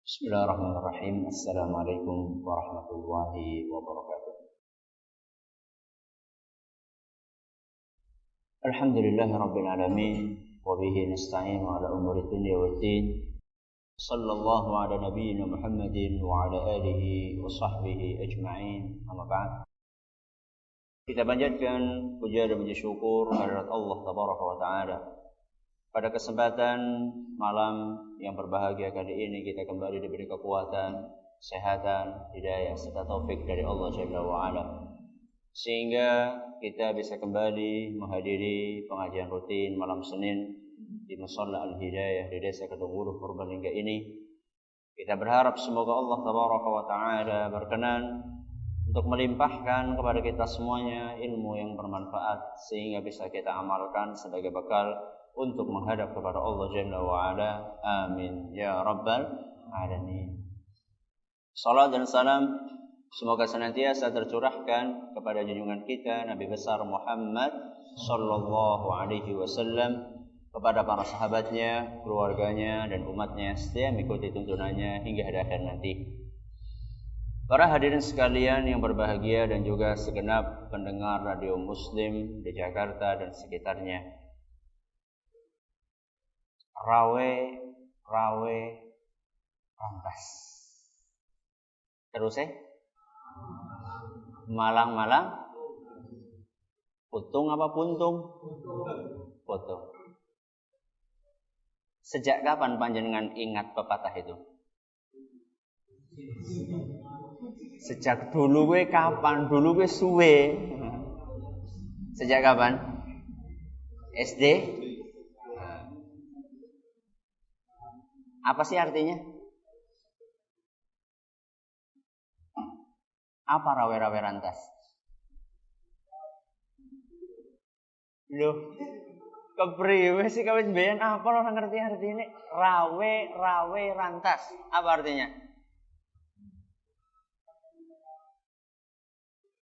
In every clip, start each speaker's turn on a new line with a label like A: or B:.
A: Bismillahirrahmanirrahim. Assalamualaikum warahmatullahi wabarakatuh. Alhamdulillahirabbil alamin wa bihi nasta'inu ala umuri dunya waddin. Sallallahu ala nabiyyina Muhammadin wa ala alihi wa sahbihi ajma'in. Amma ba'd. Kita panjatkan puja dan puji syukur kehadirat Allah tabaraka wa taala. Pada kesempatan malam yang berbahagia kali ini kita kembali diberi kekuatan, kesehatan, hidayah serta taufik dari Allah Jalla wa Ala. Sehingga kita bisa kembali menghadiri pengajian rutin malam Senin di Musalla Al-Hidayah di Desa Kedunguru Purbalingga ini. Kita berharap semoga Allah Tabaraka wa Ta'ala berkenan untuk melimpahkan kepada kita semuanya ilmu yang bermanfaat sehingga bisa kita amalkan sebagai bekal untuk menghadap kepada Allah Jalla wa Ala. Amin ya rabbal alamin. Salam dan salam semoga senantiasa tercurahkan kepada junjungan kita Nabi besar Muhammad sallallahu alaihi wasallam, kepada para sahabatnya, keluarganya dan umatnya setia mengikuti tuntunannya hingga hari akhir nanti. Para hadirin sekalian yang berbahagia dan juga segenap pendengar radio Muslim di Jakarta dan sekitarnya. Rawe rantas. Terus malang putung apa puntung? Putung. Sejak kapan panjenengan ingat pepatah itu? Sejak dulu gue kapan? Dulu gue suwe. Sejak kapan? SD? Apa sih artinya? Apa rawe-rawe rantas? Loh, kepriwe sih kawin bayan apa orang ngerti arti ini? Rawe rantas. Apa artinya?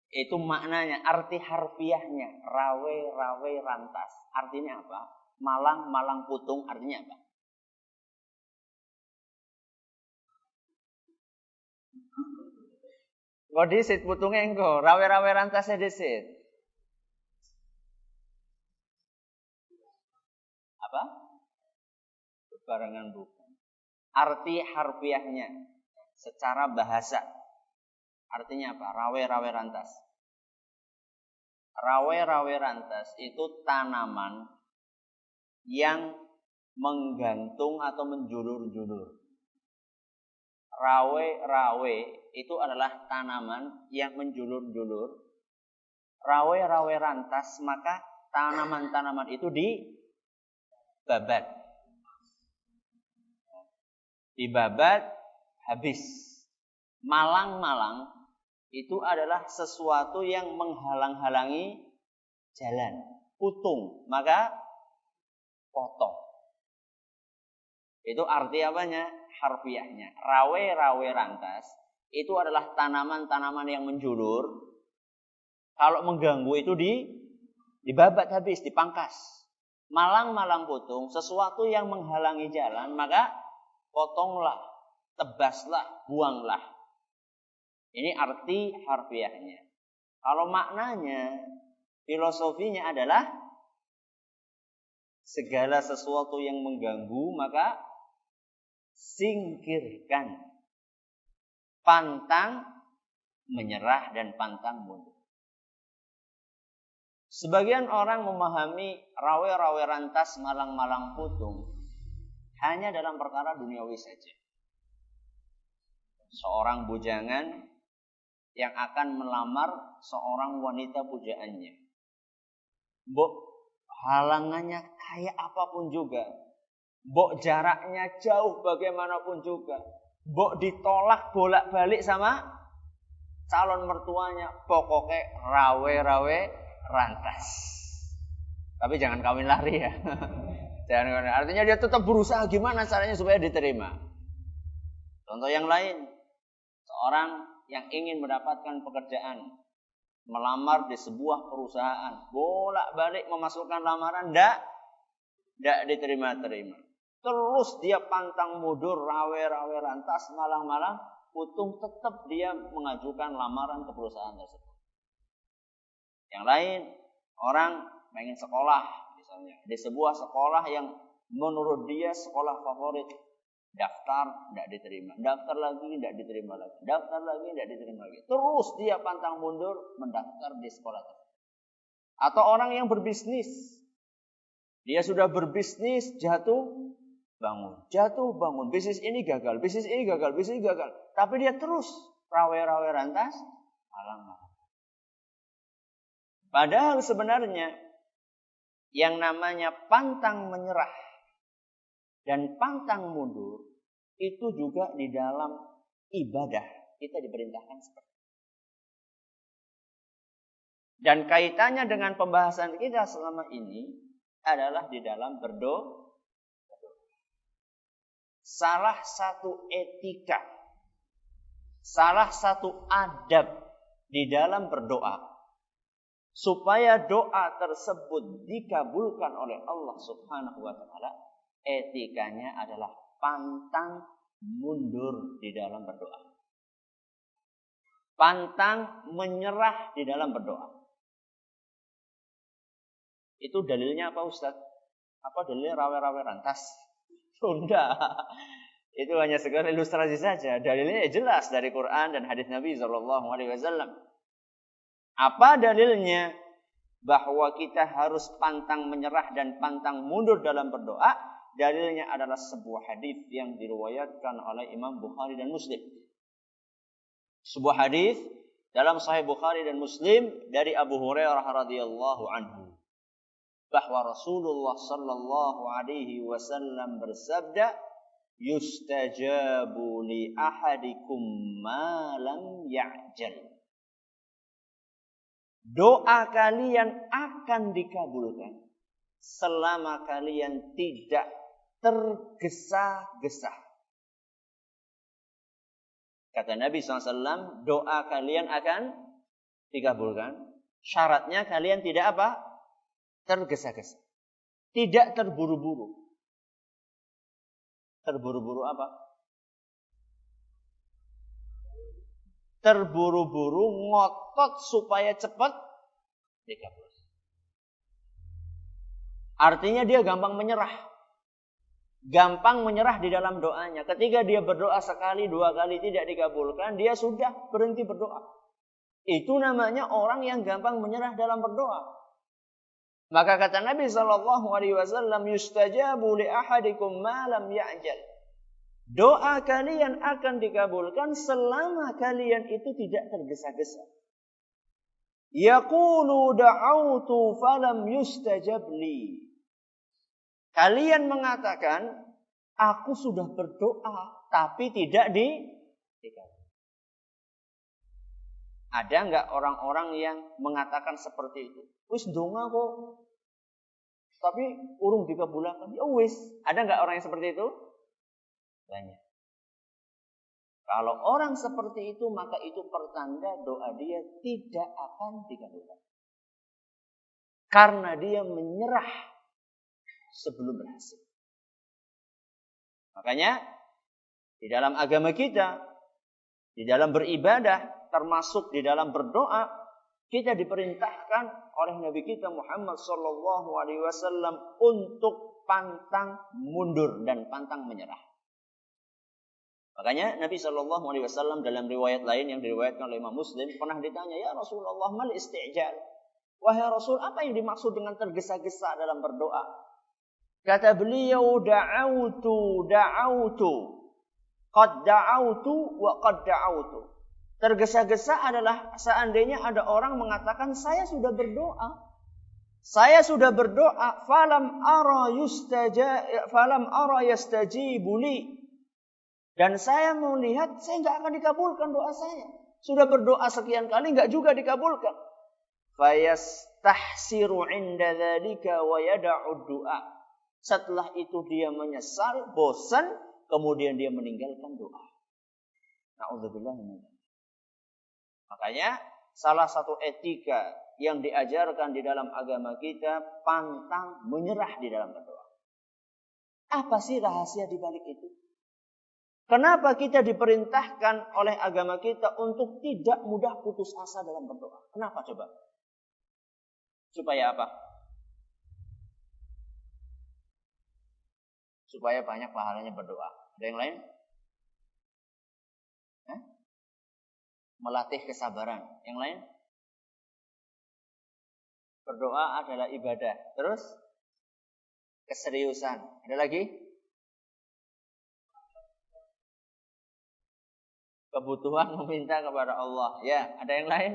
A: Itu maknanya, arti harfiahnya. Rawe rantas. Artinya apa? Malang putung artinya apa? Kok disit putungnya engko, rawe rantasnya disit. Apa? Barengan bukan. Arti harfiahnya secara bahasa. Artinya apa? Rawe rantas. Rawe rantas itu tanaman yang menggantung atau menjulur-julur. Rawe itu adalah tanaman yang menjulur-julur. Rawe rantas, maka tanaman-tanaman itu dibabat. Dibabat habis. Malang itu adalah sesuatu yang menghalang-halangi jalan. Putung, maka potong. Itu arti apanya? Harfiahnya. Rawe rantas itu adalah tanaman-tanaman yang menjulur. Kalau mengganggu itu dibabat habis, dipangkas. Malang putung, sesuatu yang menghalangi jalan, maka potonglah, tebaslah, buanglah. Ini arti harfiahnya. Kalau maknanya, filosofinya adalah segala sesuatu yang mengganggu, maka singkirkan. Pantang menyerah dan pantang mundur. Sebagian orang memahami rawe rantas malang putung hanya dalam perkara duniawi saja. Seorang bujangan yang akan melamar seorang wanita pujaannya. Mbok halangannya kayak apapun juga. Mbok jaraknya jauh bagaimanapun juga. Mbok ditolak bolak-balik sama calon mertuanya. Pokoknya rawe rantas. Tapi jangan kawin lari ya. Artinya dia tetap berusaha gimana caranya supaya diterima. Contoh yang lain. Seorang yang ingin mendapatkan pekerjaan. Melamar di sebuah perusahaan. Bolak-balik memasukkan lamaran. Tidak diterima-terima. Terus dia pantang mundur, rawe-rawe rantas, malang-malang, untung tetap dia mengajukan lamaran ke perusahaan tersebut. Yang lain, orang pengen sekolah misalnya di sebuah sekolah yang menurut dia sekolah favorit, daftar tidak diterima, daftar lagi tidak diterima lagi, daftar lagi tidak diterima lagi. Terus dia pantang mundur mendaftar di sekolah tersebut. Atau orang yang berbisnis, dia sudah berbisnis jatuh bangun, bisnis ini gagal, bisnis ini gagal, bisnis ini gagal, tapi dia terus rawe-rawe rantas, malang-malang. Padahal sebenarnya yang namanya pantang menyerah dan pantang mundur itu juga di dalam ibadah kita diperintahkan seperti itu. Dan kaitannya dengan pembahasan kita selama ini adalah di dalam berdoa. Salah satu etika, salah satu adab di dalam berdoa supaya doa tersebut dikabulkan oleh Allah Subhanahu wa taala, etikanya adalah pantang mundur di dalam berdoa. Pantang menyerah di dalam berdoa. Itu dalilnya apa, Ustaz? Apa dalilnya rawe-rawe rantas? Sudah. Itu hanya sekedar ilustrasi saja. Dalilnya jelas dari Quran dan hadis Nabi SAW. Apa dalilnya? Bahwa kita harus pantang menyerah dan pantang mundur dalam berdoa. Dalilnya adalah sebuah hadis yang diriwayatkan oleh Imam Bukhari dan Muslim. Sebuah hadis dalam Sahih Bukhari dan Muslim dari Abu Hurairah radhiyallahu anhu, bahwa Rasulullah sallallahu alaihi wasallam bersabda, yustajabu li ahadikum ma lam ya'jal. Doa kalian akan dikabulkan selama kalian tidak tergesa-gesa. Kata Nabi SAW, doa kalian akan dikabulkan. Syaratnya kalian tidak apa? Tergesa-gesa. Tidak terburu-buru. Terburu-buru apa? Terburu-buru ngotot supaya cepat dikabulkan. Artinya dia gampang menyerah. Gampang menyerah di dalam doanya. Ketika dia berdoa sekali, dua kali tidak dikabulkan, dia sudah berhenti berdoa. Itu namanya orang yang gampang menyerah dalam berdoa. Maka kata Nabi SAW, yustajabu li ahadikum ma lam ya'jal. Doa kalian akan dikabulkan selama kalian itu tidak tergesa-gesa. Yaqulu da'autu falam yustajab li. Kalian mengatakan, aku sudah berdoa tapi tidak dikabulkan. Ada enggak orang-orang yang mengatakan seperti itu? Wis donga kok, tapi urung dikabulkan. Ya wis, ada enggak orang yang seperti itu? Banyak. Kalau orang seperti itu, maka itu pertanda doa dia tidak akan dikabulkan. Karena dia menyerah sebelum berhasil. Makanya di dalam agama kita, di dalam beribadah, termasuk di dalam berdoa, kita diperintahkan oleh Nabi kita Muhammad sallallahu alaihi wasallam untuk pantang mundur dan pantang menyerah. Makanya Nabi sallallahu alaihi wasallam dalam riwayat lain yang diriwayatkan oleh Imam Muslim pernah ditanya, "Ya Rasulullah, mal istijal?" Wahai Rasul, apa yang dimaksud dengan tergesa-gesa dalam berdoa? Kata beliau, da'autu. Qad da'autu wa qad da'autu. Tergesa-gesa adalah seandainya ada orang mengatakan, saya sudah berdoa. Saya sudah berdoa, falam ara yastajibu li. Dan saya melihat saya enggak akan dikabulkan doa saya. Sudah berdoa sekian kali enggak juga dikabulkan. Fayastahsiru 'inda dzalika wa yad'u du'a. Setelah itu dia menyesal, bosan, kemudian dia meninggalkan doa. Na'udzubillah min dzalik. Makanya salah satu etika yang diajarkan di dalam agama kita, pantang menyerah di dalam berdoa. Apa sih rahasia di balik itu? Kenapa kita diperintahkan oleh agama kita untuk tidak mudah putus asa dalam berdoa? Kenapa coba? Supaya apa? Supaya banyak pahalanya berdoa. Ada yang lain? Melatih kesabaran. Yang lain? Berdoa adalah ibadah. Terus? Keseriusan. Ada lagi? Kebutuhan meminta kepada Allah. Ya, ada yang lain?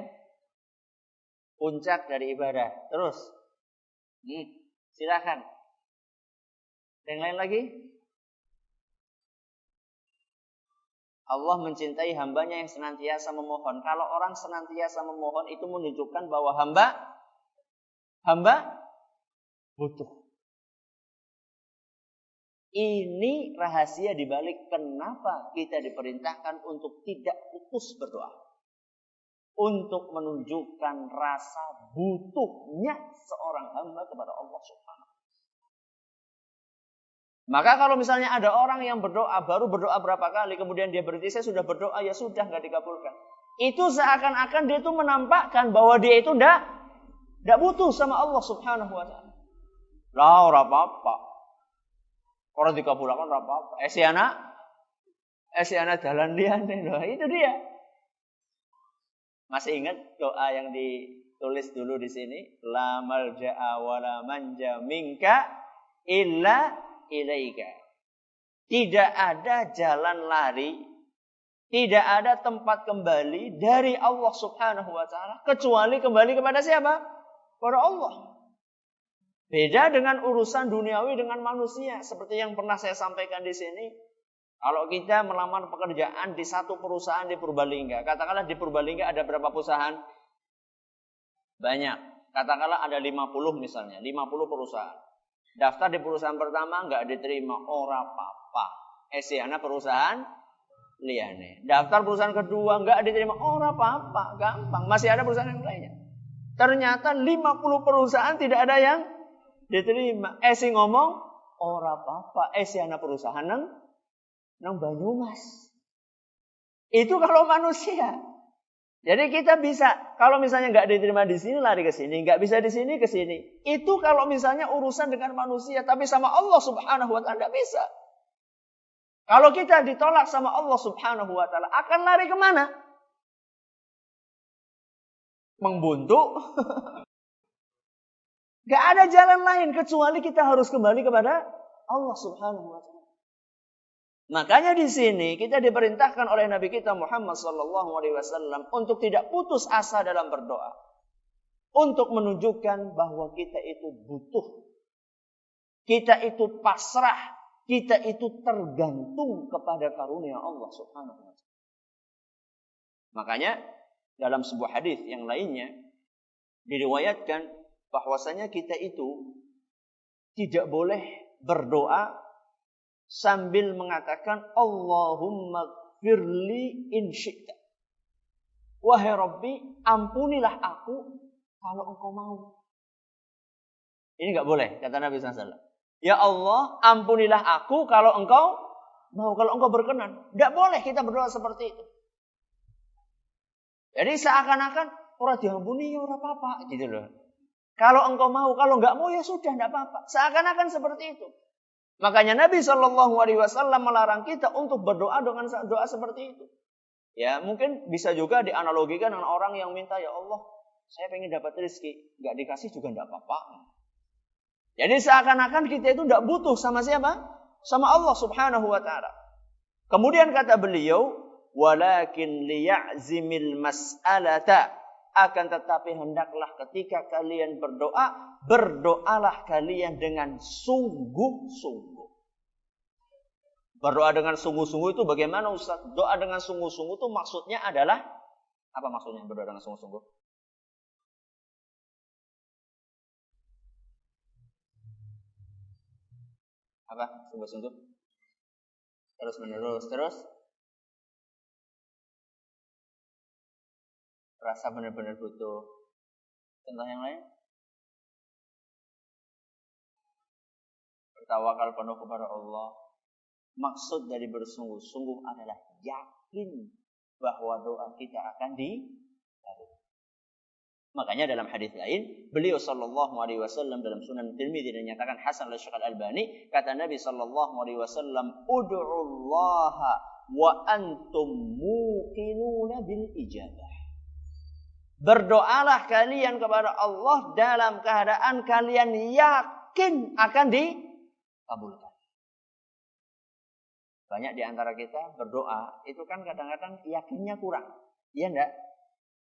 A: Puncak dari ibadah. Terus? Silakan. Ada yang lain lagi? Allah mencintai hambanya yang senantiasa memohon. Kalau orang senantiasa memohon, itu menunjukkan bahwa hamba butuh. Ini rahasia dibalik kenapa kita diperintahkan untuk tidak putus berdoa. Untuk menunjukkan rasa butuhnya seorang hamba kepada Allah Subhanahu. Maka kalau misalnya ada orang yang berdoa, baru berdoa berapa kali, kemudian dia berhenti, saya sudah berdoa, ya sudah, nggak dikabulkan. Itu seakan-akan dia itu menampakkan bahwa dia itu nggak butuh sama Allah Subhanahu wa ta'ala. Lah, ora apa-apa. Orang dikabulkan ora apa-apa. Si anak dalan liane loh, itu dia. Masih ingat doa yang ditulis dulu di sini? La malja'a wa la manja minka illa ilaika. Tidak ada jalan lari, tidak ada tempat kembali dari Allah Subhanahu wa ta'ala kecuali kembali kepada siapa? Kepada Allah. Beda dengan urusan duniawi dengan manusia. Seperti yang pernah saya sampaikan di sini. Kalau kita melamar pekerjaan di satu perusahaan di Purbalingga. Katakanlah di Purbalingga ada berapa perusahaan? Banyak. Katakanlah ada 50 misalnya. 50 perusahaan. Daftar di perusahaan pertama nggak diterima. Ora apa-apa. Esiana perusahaan liane. Daftar perusahaan kedua nggak diterima. Ora apa-apa. Gampang. Masih ada perusahaan yang lainnya. Ternyata 50 perusahaan tidak ada yang diterima. Esi ngomong, ora apa-apa. Esiana perusahaan nang Banyumas. Itu kalau manusia. Jadi kita bisa, kalau misalnya nggak diterima di sini, lari ke sini. Nggak bisa di sini, ke sini. Itu kalau misalnya urusan dengan manusia. Tapi sama Allah Subhanahu wa ta'ala nggak bisa. Kalau kita ditolak sama Allah Subhanahu wa ta'ala, akan lari kemana? Membuntu. Nggak ada jalan lain kecuali kita harus kembali kepada Allah Subhanahu wa ta'ala. Makanya di sini kita diperintahkan oleh Nabi kita Muhammad sallallahu alaihi wasallam untuk tidak putus asa dalam berdoa. Untuk menunjukkan bahwa kita itu butuh. Kita itu pasrah, kita itu tergantung kepada karunia Allah Subhanahu wa ta'ala. Makanya dalam sebuah hadis yang lainnya diriwayatkan bahwasanya kita itu tidak boleh berdoa sambil mengatakan Allahumma gfirli in syi'ta. Wahai Rabbi, ampunilah aku kalau engkau mau. Ini enggak boleh, kata Nabi SAW. Ya Allah, ampunilah aku kalau engkau mau, kalau engkau berkenan. Enggak boleh kita berdoa seperti itu. Jadi seakan-akan orang diampuni ya orang apa-apa gitu loh. Kalau engkau mau, kalau enggak mau ya sudah enggak apa-apa. Seakan-akan seperti itu. Makanya Nabi Shallallahu Alaihi Wasallam melarang kita untuk berdoa dengan doa seperti itu. Ya mungkin bisa juga dianalogikan dengan orang yang minta, ya Allah, saya pengen dapat rezeki, nggak dikasih juga nggak apa-apa. Jadi seakan-akan kita itu nggak butuh sama siapa? Sama Allah Subhanahu Wa Taala. Kemudian kata beliau, walakin liya'zimil mas'alata. Akan tetapi hendaklah ketika kalian berdoa, berdoalah kalian dengan sungguh-sungguh. Berdoa dengan sungguh-sungguh itu bagaimana Ustaz? Doa dengan sungguh-sungguh itu maksudnya adalah, apa maksudnya berdoa dengan sungguh-sungguh? Apa? Sungguh-sungguh? Terus menerus, terus? Rasa benar-benar butuh. Contoh yang lain? bertawakal penuh kepada Allah. Maksud dari bersungguh-sungguh adalah yakin bahwa doa kita akan dikabulkan. Makanya dalam hadis lain, beliau sallallahu alaihi wasallam dalam Sunan Tirmidzi dinyatakan hasan oleh Syekh Al-Albani, kata Nabi sallallahu alaihi wasallam, "Ud'ullaha wa antum muqinuna bil ijabah." Berdoalah kalian kepada Allah dalam keadaan kalian yakin akan dikabulkan. Banyak di antara kita berdoa, itu kan kadang-kadang yakinnya kurang. Iya enggak?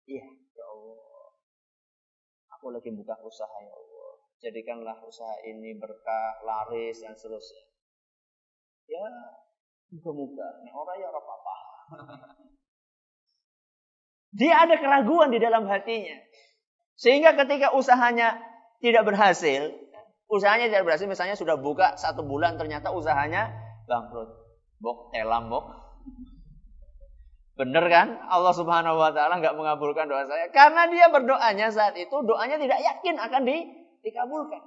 A: Iya, ya Allah. Aku lagi buka usaha, ya Allah. Jadikanlah usaha ini berkah, laris, dan seterusnya. Ya, muka-muka. Ini orang ya orang apa-apa. Dia ada keraguan di dalam hatinya. Sehingga ketika usahanya tidak berhasil, misalnya sudah buka 1 bulan, ternyata usahanya bangkrut. Bok, telam bok. Bener kan? Allah subhanahu wa ta'ala gak mengabulkan doa saya. Karena dia berdoanya saat itu, doanya tidak yakin akan dikabulkan.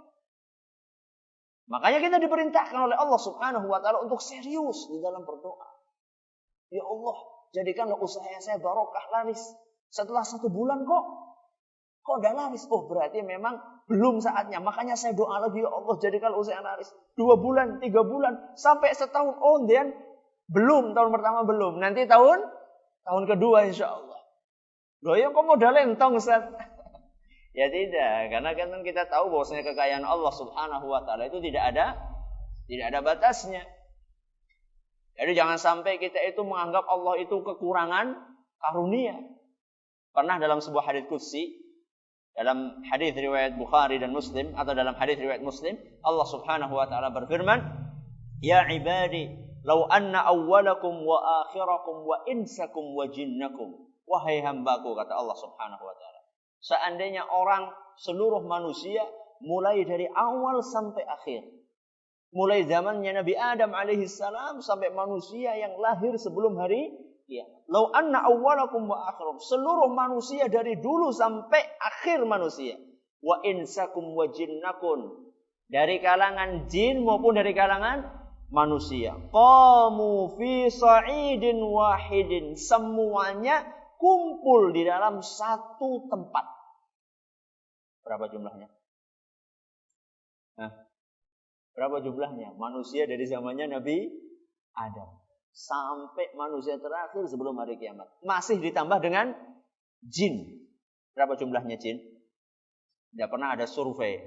A: Makanya kita diperintahkan oleh Allah subhanahu wa ta'ala untuk serius di dalam berdoa. Ya Allah, jadikanlah usaha saya barokah, laris. Setelah 1 bulan kok udah laris. Oh, berarti memang belum saatnya. Makanya saya doa lagi, ya Allah, jadikanlah usaha laris. 2 bulan, 3 bulan, sampai setahun. Oh, dan belum, tahun pertama belum. Nanti tahun kedua insya Allah. Loh ya kok modal lentong Ustaz? Ya tidak, karena kan kita tahu bahwasanya kekayaan Allah subhanahu wa ta'ala itu tidak ada batasnya. Jadi jangan sampai kita itu menganggap Allah itu kekurangan karunia. Pernah dalam sebuah hadits qudsi, dalam hadis riwayat Bukhari dan Muslim, atau dalam hadis riwayat Muslim, Allah subhanahu wa ta'ala berfirman, "Ya ibadi, law anna awwalakum wa akhirakum wa insakum wa jinnakum." Wahai hambaku, kata Allah subhanahu wa ta'ala, seandainya orang seluruh manusia, mulai dari awal sampai akhir, mulai zamannya Nabi Adam alaihissalam sampai manusia yang lahir sebelum hari kiamat. Law anna awwalakum wa akhirakum, seluruh manusia dari dulu sampai akhir manusia, wa insakum wa jinnakum, dari kalangan jin maupun dari kalangan manusia, qamu fi sa'idin wahidin, semuanya kumpul di dalam satu tempat. Berapa jumlahnya? Berapa jumlahnya? Manusia dari zamannya Nabi Adam sampai manusia terakhir sebelum hari kiamat. Masih ditambah dengan jin. Berapa jumlahnya jin? Tidak pernah ada survei.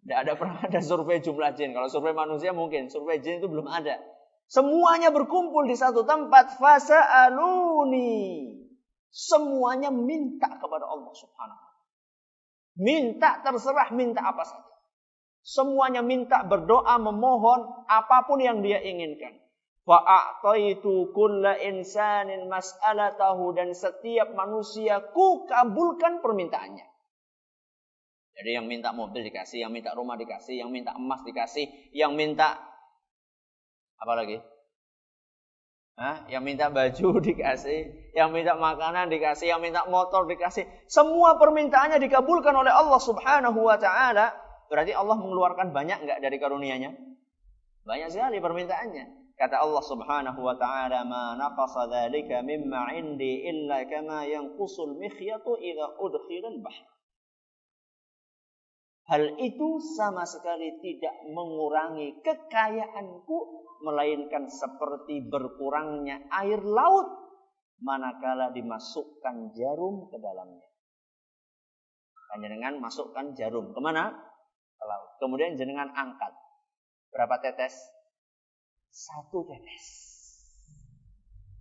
A: Pernah ada survei jumlah jin. Kalau survei manusia mungkin, survei jin itu belum ada. Semuanya berkumpul di satu tempat. Fasa'aluni. Semuanya minta kepada Allah subhanahu wa ta'ala. Minta, terserah minta apa saja. Semuanya minta, berdoa, memohon apapun yang dia inginkan. Fa'a'taitu kulla insanin mas'alatahu, dan setiap manusia ku kabulkan permintaannya. Jadi yang minta mobil dikasih, yang minta rumah dikasih, yang minta emas dikasih, yang minta apa lagi? Yang minta baju dikasih, yang minta makanan dikasih, yang minta motor dikasih. Semua permintaannya dikabulkan oleh Allah subhanahu wa ta'ala. Berarti Allah mengeluarkan banyak enggak dari karunia-Nya? Banyak sekali permintaannya. Kata Allah subhanahu wa ta'ala, "Ma naqasa dzalika mimma 'indi illa kama yanqusul mikhyatu idza udkhila al-bahr." Hal itu sama sekali tidak mengurangi kekayaanku, melainkan seperti berkurangnya air laut manakala dimasukkan jarum ke dalamnya. Hanya dengan masukkan jarum kemana? Ke laut. Kemudian jenengan angkat. Berapa tetes? 1 tetes.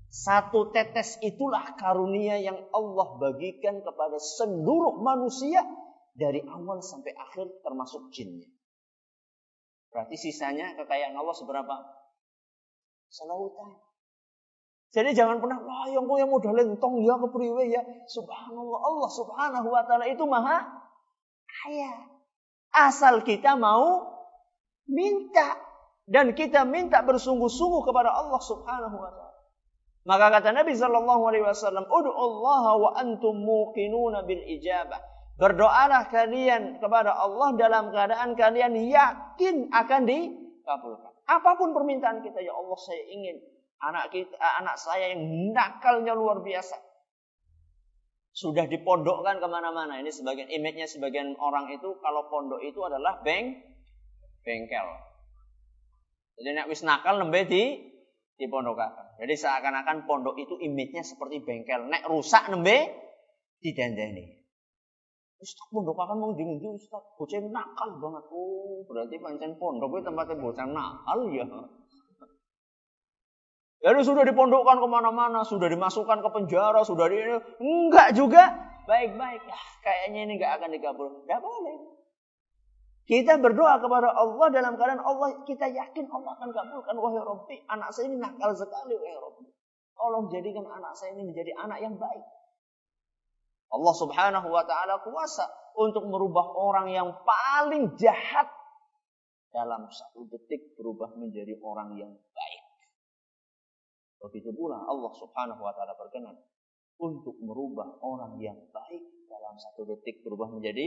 A: 1 tetes itulah karunia yang Allah bagikan kepada seluruh manusia dari awal sampai akhir, termasuk jinnya. Berarti sisanya kekayaan Allah seberapa? Selautan. Jadi jangan pernah, wah yang modal lentong ya kepriwe ya. Subhanallah, Allah subhanahu wa ta'ala itu maha kaya. Asal kita mau minta. Dan kita minta bersungguh-sungguh kepada Allah subhanahu wa ta'ala. Maka kata Nabi SAW, "Ud'ullaha wa antum muqinuna bil ijabah." Berdoalah kalian kepada Allah dalam keadaan kalian yakin akan kabulkan. Apapun permintaan kita, ya Allah saya ingin anak saya yang nakalnya luar biasa. Sudah dipondokkan kemana-mana. Ini sebagian image-nya sebagian orang itu kalau pondok itu adalah bengkel. Jadi nek wis nakal nembe dipondokaken. Jadi seakan-akan pondok itu image-nya seperti bengkel. Nek rusak nembe didandani. Ustaz pondokaken mau ndi-ndi Ustaz, bocah nakal banget. Oh, berarti pancen pondok kuwi tempatnya bocah nakal ya. Jadi sudah dipondokkan kemana-mana, sudah dimasukkan ke penjara, sudah enggak juga baik-baik. Ya, kayaknya ini enggak akan dikabul. Enggak boleh. Kita berdoa kepada Allah dalam keadaan Allah, kita yakin Allah akan kabulkan. Wahai Rabbi, anak saya ini nakal sekali, wahai Rabbi. Tolong jadikan anak saya ini menjadi anak yang baik. Allah Subhanahu wa ta'ala kuasa untuk merubah orang yang paling jahat dalam satu detik berubah menjadi orang yang baik. Begitu pula Allah Subhanahu wa ta'ala berkenan untuk merubah orang yang baik dalam satu detik berubah menjadi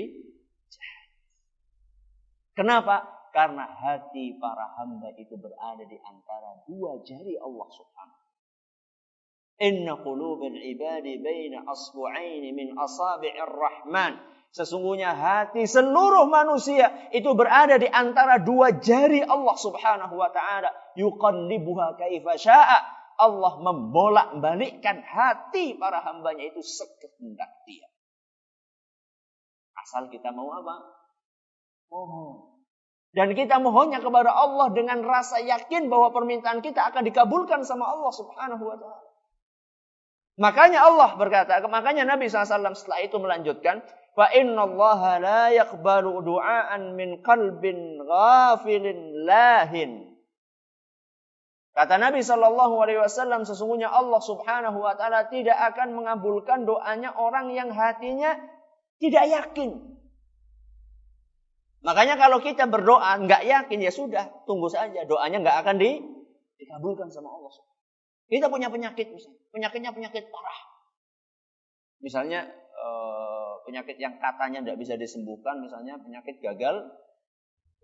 A: jahat. Kenapa? Karena hati para hamba itu berada di antara dua jari Allah Subhanahu. Inna qulubal ibadi baina asbu'aini min asabi'ir rahman. Sesungguhnya hati seluruh manusia itu berada di antara dua jari Allah Subhanahu wa ta'ala. Yuqallibuha kaifa sya'a. Allah membolak-balikkan hati para hambanya itu sekehendak Dia. Asal kita mau apa? Mohon. Dan kita mohonnya kepada Allah dengan rasa yakin bahwa permintaan kita akan dikabulkan sama Allah Subhanahu wa ta'ala. Makanya Allah berkata, makanya Nabi SAW setelah itu melanjutkan, fa innallaha la yaqbalu du'aan min qalbin ghafilin lahin. Kata Nabi SAW, sesungguhnya Allah Subhanahu wa ta'ala tidak akan mengabulkan doanya orang yang hatinya tidak yakin. Makanya kalau kita berdoa nggak yakin, ya sudah, tunggu saja. Doanya nggak akan dikabulkan sama Allah. Kita punya penyakit misalnya. Penyakitnya penyakit parah. Misalnya penyakit yang katanya tidak bisa disembuhkan, misalnya penyakit gagal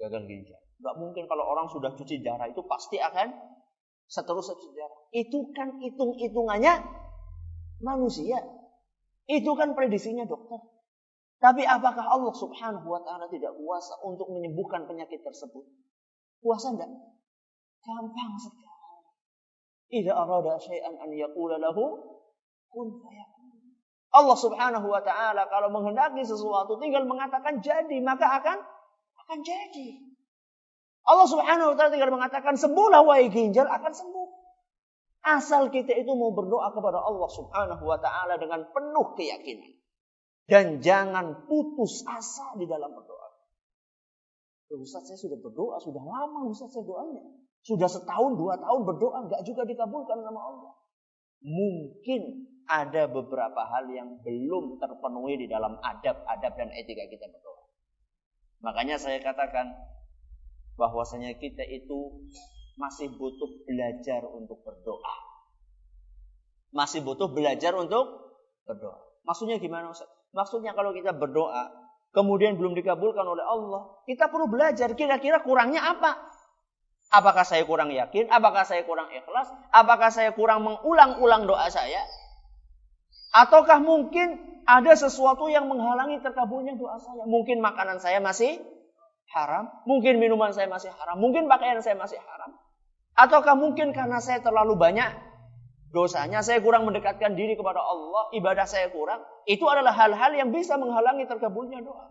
A: ginjal. Nggak mungkin kalau orang sudah cuci darah itu pasti akan seterusnya cuci darah. Itu kan hitung-hitungannya manusia. Itu kan prediksinya dokter. Tapi apakah Allah Subhanahu wa ta'ala tidak kuasa untuk menyembuhkan penyakit tersebut? Kuasa enggak? Gampang sekali. Idza arada syai'an an yaqula lahu kun fayakun. Allah Subhanahu wa ta'ala kalau menghendaki sesuatu tinggal mengatakan jadi, maka akan jadi. Allah Subhanahu wa ta'ala tinggal mengatakan sembuhlah wahai ginjal, akan sembuh. Asal kita itu mau berdoa kepada Allah Subhanahu wa ta'ala dengan penuh keyakinan. Dan jangan putus asa di dalam berdoa. Ustaz, saya sudah berdoa, sudah lama Ustaz saya doanya. Sudah setahun, 2 tahun berdoa, enggak juga dikabulkan sama Allah. Mungkin ada beberapa hal yang belum terpenuhi di dalam adab-adab dan etika kita berdoa. Makanya saya katakan bahwasanya kita itu masih butuh belajar untuk berdoa. Masih butuh belajar untuk berdoa. Maksudnya gimana Ustaz? Maksudnya kalau kita berdoa, kemudian belum dikabulkan oleh Allah, kita perlu belajar kira-kira kurangnya apa. Apakah saya kurang yakin? Apakah saya kurang ikhlas? Apakah saya kurang mengulang-ulang doa saya? Ataukah mungkin ada sesuatu yang menghalangi terkabulnya doa saya? Mungkin makanan saya masih haram. Mungkin minuman saya masih haram. Mungkin pakaian saya masih haram. Ataukah mungkin karena saya terlalu banyak dosanya, saya kurang mendekatkan diri kepada Allah, ibadah saya kurang. Itu adalah hal-hal yang bisa menghalangi terkabulnya doa.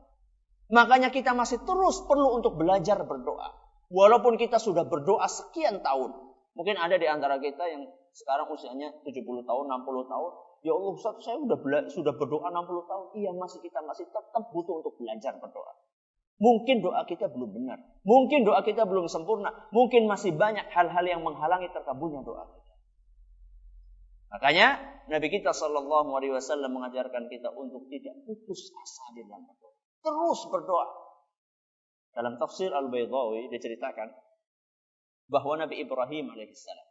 A: Makanya kita masih terus perlu untuk belajar berdoa. Walaupun kita sudah berdoa sekian tahun. Mungkin ada di antara kita yang sekarang usianya 70 tahun, 60 tahun. Ya Allah Ustaz, saya sudah berdoa 60 tahun. Iya, kita masih tetap butuh untuk belajar berdoa. Mungkin doa kita belum benar. Mungkin doa kita belum sempurna. Mungkin masih banyak hal-hal yang menghalangi terkabulnya doa kita. Makanya Nabi kita SAW mengajarkan kita untuk tidak putus asa di dalam berdoa. Terus berdoa. Dalam tafsir Al-Baydawi diceritakan bahwa Nabi Ibrahim alaihissalam,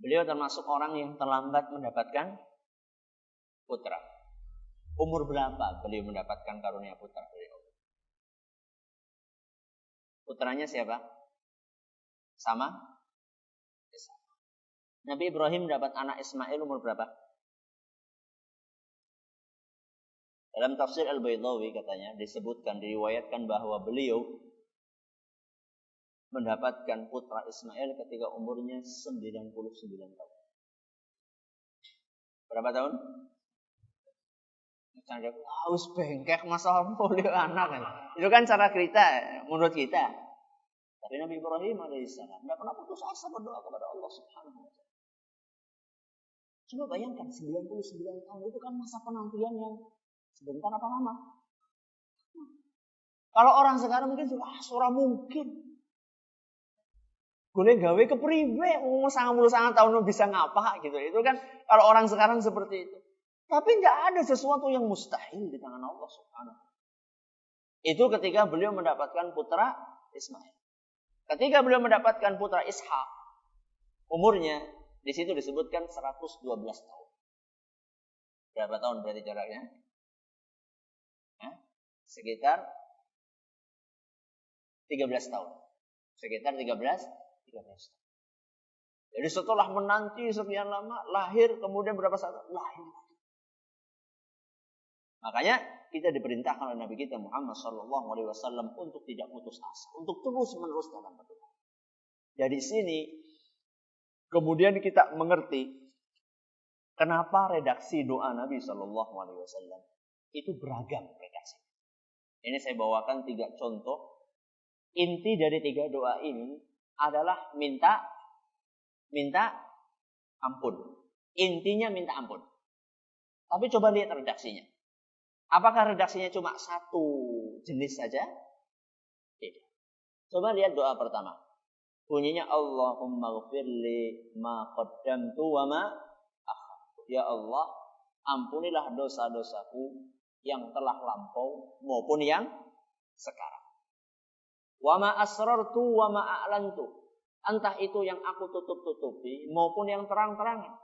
A: beliau termasuk orang yang terlambat mendapatkan putra. Umur berapa beliau mendapatkan karunia putra dari Allah? Putranya siapa? Sama? Nabi Ibrahim dapat anak Ismail umur berapa? Dalam tafsir Al-Baydawi katanya disebutkan, diriwayatkan bahwa beliau mendapatkan putra Ismail ketika umurnya 99 tahun. Berapa tahun? Haus bengkek masa beliau anak kan. Itu kan cara kita, menurut kita. Tapi Nabi Ibrahim alaihissalam tidak pernah putus asa berdoa kepada Allah Subhanahu wa taala. Coba bayangkan 99 tahun itu kan masa penantian yang sebentar apa lama? Kalau orang sekarang mungkin surah mungkin. Boleh gawe kepriwe, sangat tahun bisa ngapa gitu. Itu kan kalau orang sekarang seperti itu. Tapi nggak ada sesuatu yang mustahil di tangan Allah Subhanahu. Itu ketika beliau mendapatkan putra Ismail. Ketika beliau mendapatkan putra Ishak, umurnya di situ disebutkan 112 tahun. Berapa tahun berarti jaraknya? Sekitar 13 tahun. Sekitar 13 tahun. Jadi setelah menanti sekian lama, lahir, kemudian berapa saat? Lahir. Makanya kita diperintahkan oleh Nabi kita Muhammad SAW untuk tidak putus asa, untuk terus menerus dalam berdoa. Dari sini kemudian kita mengerti kenapa redaksi doa Nabi SAW itu beragam redaksi. Ini saya bawakan 3 contoh. Inti dari 3 doa ini adalah minta ampun. Intinya minta ampun. Tapi coba lihat redaksinya. Apakah redaksinya cuma satu jenis saja? Tidak. Coba lihat doa pertama. Bunyinya Allahumma ghfirli ma qaddamtu wa ma akhartu. Ya Allah, ampunilah dosa-dosaku yang telah lampau maupun yang sekarang. Wa ma asrartu wa ma a'lantu. Entah itu yang aku tutup-tutupi maupun yang terang-terangan.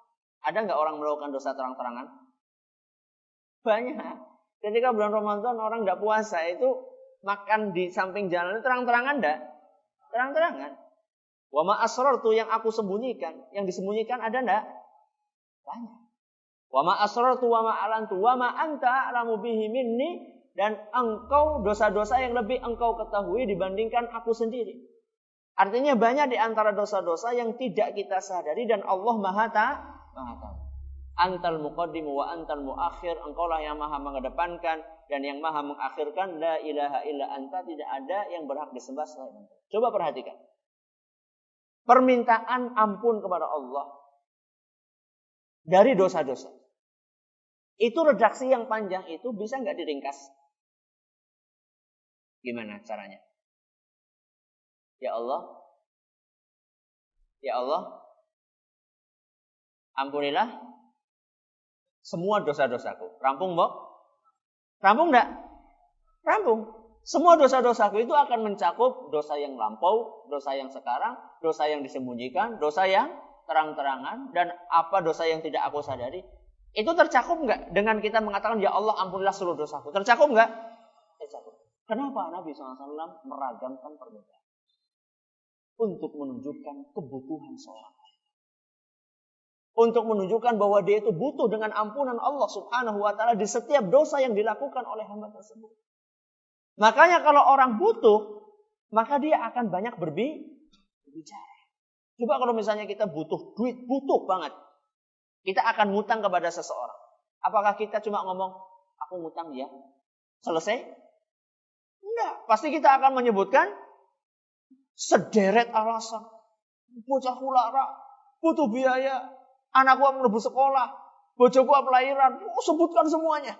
A: Ada enggak orang melakukan dosa terang-terangan? Banyak. Ketika bulan Ramadan orang enggak puasa itu makan di samping jalan terang-terangan enggak? Terang-terangan. Wa ma asrartu yang aku sembunyikan, yang disembunyikan ada enggak? Banyak. Wa ma asrartu wa ma a'lantu wa ma anta a'lamu bihi minni, dan engkau dosa-dosa yang lebih engkau ketahui dibandingkan aku sendiri. Artinya banyak di antara dosa-dosa yang tidak kita sadari dan Allah Maha Tahu. Antal muqaddim wa antal muakhir, engkaulah yang maha mengedepankan dan yang maha mengakhirkan. La ilaha illa anta, tidak ada yang berhak disembah selain engkau. Coba perhatikan. Permintaan ampun kepada Allah dari dosa-dosa. Itu redaksi yang panjang itu bisa nggak diringkas? Gimana caranya? Ya Allah, ampunilah semua dosa-dosaku. Rampung, Mbok? Rampung enggak? Rampung. Semua dosa-dosaku itu akan mencakup dosa yang lampau, dosa yang sekarang, dosa yang disembunyikan, dosa yang terang-terangan, dan apa dosa yang tidak aku sadari. Itu tercakup enggak dengan kita mengatakan, ya Allah ampunilah seluruh dosaku? Tercakup enggak? Tercakup. Kenapa Nabi SAW meragamkan permintaan? Untuk menunjukkan kebutuhan seorang. Untuk menunjukkan bahwa dia itu butuh dengan ampunan Allah Subhanahu wa taala di setiap dosa yang dilakukan oleh hamba tersebut. Makanya kalau orang butuh, maka dia akan banyak berbicara. Coba kalau misalnya kita butuh duit, butuh banget. Kita akan ngutang kepada seseorang. Apakah kita cuma ngomong, aku ngutang ya? Selesai? Enggak. Pasti kita akan menyebutkan sederet alasan. Bocah hulara, butuh biaya. Anakku menebus sekolah, bojoku pelahiran, sebutkan semuanya.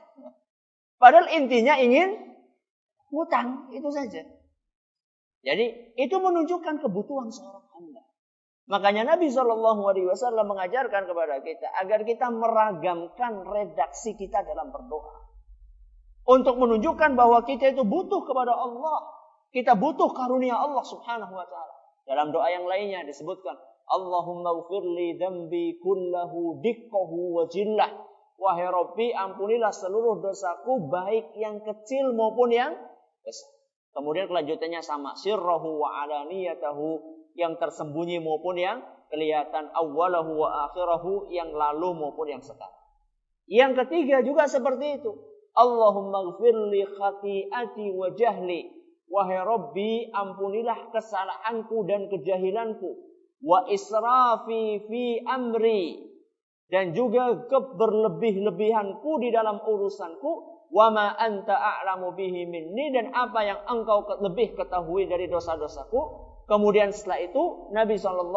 A: Padahal intinya ingin hutang, itu saja. Jadi itu menunjukkan kebutuhan seorang hamba. Makanya Nabi SAW mengajarkan kepada kita agar kita meragamkan redaksi kita dalam berdoa. Untuk menunjukkan bahwa kita itu butuh kepada Allah. Kita butuh karunia Allah Subhanahu wa taala. Dalam doa yang lainnya disebutkan, Allahumma ghfirli dzambi kullahu diqqahu wa jillah. Wahai Rabbi, ampunilah seluruh dosaku baik yang kecil maupun yang besar. Kemudian kelanjutannya sama, sirrahu wa alaniyatahu, yang tersembunyi maupun yang kelihatan, awwalahu wa akhirahu, yang lalu maupun yang sekarang. Yang ketiga juga seperti itu. Allahumma ighfirli khati'ati wa jahli. Wahai Rabbi, ampunilah kesalahanku dan kejahilanku. Wa israfi fi amri. Dan juga keberlebih-lebihanku di dalam urusanku. Wa ma anta a'lamu bihi minni, dan apa yang engkau lebih ketahui dari dosa-dosaku. Kemudian setelah itu Nabi SAW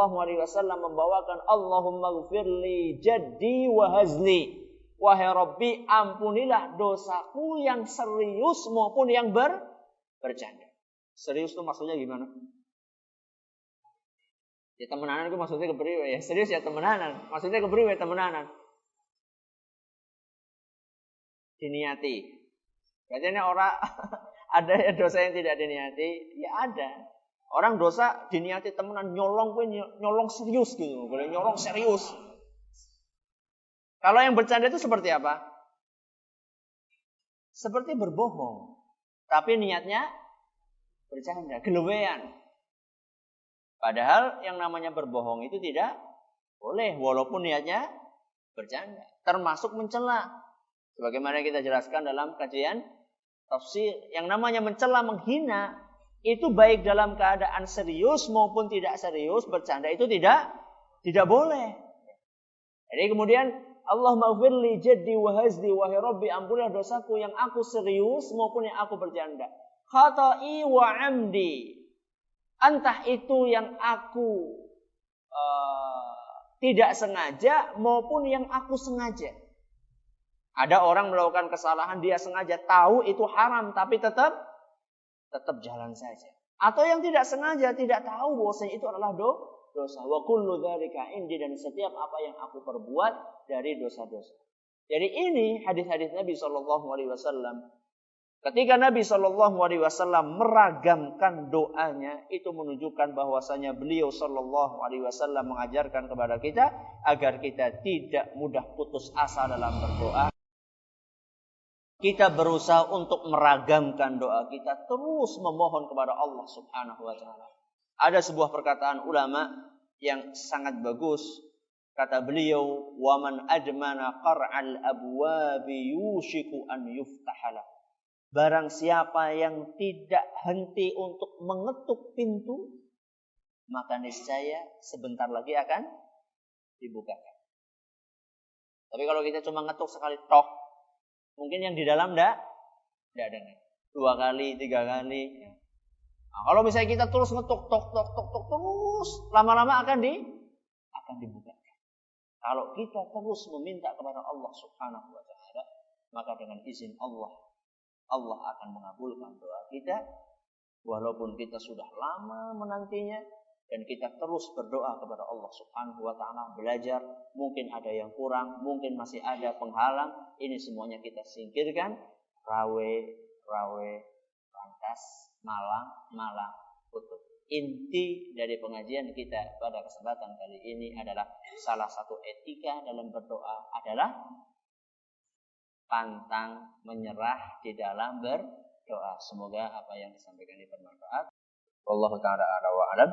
A: membawakan Allahumma ighfirli jaddi wa hazli. Wahai Rabbi, ampunilah dosaku yang serius maupun yang bercanda. Serius itu maksudnya gimana? Ya temenanan itu maksudnya kepriwe ya. Serius ya temenanan. Maksudnya kepriwe temenanan. Diniati. Berarti ini orang ada dosa yang tidak diniati, ya ada. Orang dosa diniati temenan, nyolong serius gitu, boleh nyolong serius. Kalau yang bercanda itu seperti apa? Seperti berbohong, tapi niatnya bercanda, gelewean. Padahal yang namanya berbohong itu tidak boleh, walaupun niatnya bercanda, termasuk mencela. Sebagaimana kita jelaskan dalam kajian tafsir, yang namanya mencela, menghina, itu baik dalam keadaan serius maupun tidak serius, bercanda itu tidak boleh. Jadi kemudian Allahumma ighfirli jaddi wa hazli, wahai Rabbi, ampunilah dosaku yang aku serius maupun yang aku bercanda. Khata'i wa amdi, entah itu yang aku tidak sengaja maupun yang aku sengaja. Ada orang melakukan kesalahan, dia sengaja tahu itu haram, tapi tetap jalan saja. Atau yang tidak sengaja, tidak tahu bahwasanya itu adalah dosa. Wa kullu dzalika indi, dan setiap apa yang aku perbuat dari dosa-dosa. Jadi ini hadis-hadis Nabi SAW. Ketika Nabi SAW meragamkan doanya, itu menunjukkan bahwasanya beliau SAW mengajarkan kepada kita agar kita tidak mudah putus asa dalam berdoa. Kita berusaha untuk meragamkan doa kita, terus memohon kepada Allah Subhanahu wa taala. Ada sebuah perkataan ulama yang sangat bagus. Kata beliau, "Wa man admana qar'al abwabi yushiku an yuftahala." Barang siapa yang tidak henti untuk mengetuk pintu, maka niscaya sebentar lagi akan dibukakan. Tapi kalau kita cuma ngetuk sekali tok, mungkin yang di dalam enggak dengar. 2 kali, 3 kali. Nah, kalau misalnya kita terus ngetuk tok terus, lama-lama akan dibukakan. Kalau kita terus meminta kepada Allah Subhanahu wa taala, maka dengan izin Allah akan mengabulkan doa kita, walaupun kita sudah lama menantinya, dan kita terus berdoa kepada Allah Subhanahu wa taala, belajar, mungkin ada yang kurang, mungkin masih ada penghalang, ini semuanya kita singkirkan, rawe lantas, malang tutup. Inti dari pengajian kita pada kesempatan kali ini adalah salah satu etika dalam berdoa adalah pantang menyerah di dalam berdoa. Semoga apa yang disampaikan ini bermanfaat. Wallahu ta'ala a'la wa a'lam.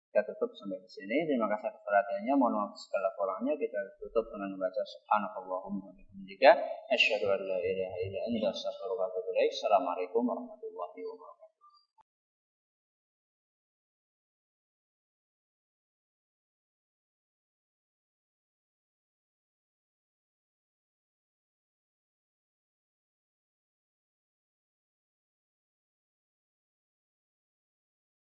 A: Kita tutup sampai di sini. Terima kasih atas perhatiannya. Mohon maaf segala kurangnya. Kita tutup dengan membaca subhanakallahumma wa bihamdika asyhadu an la ilaha illa anta astaghfiruka wa atubu ilaik. Assalamualaikum warahmatullahi wabarakatuh.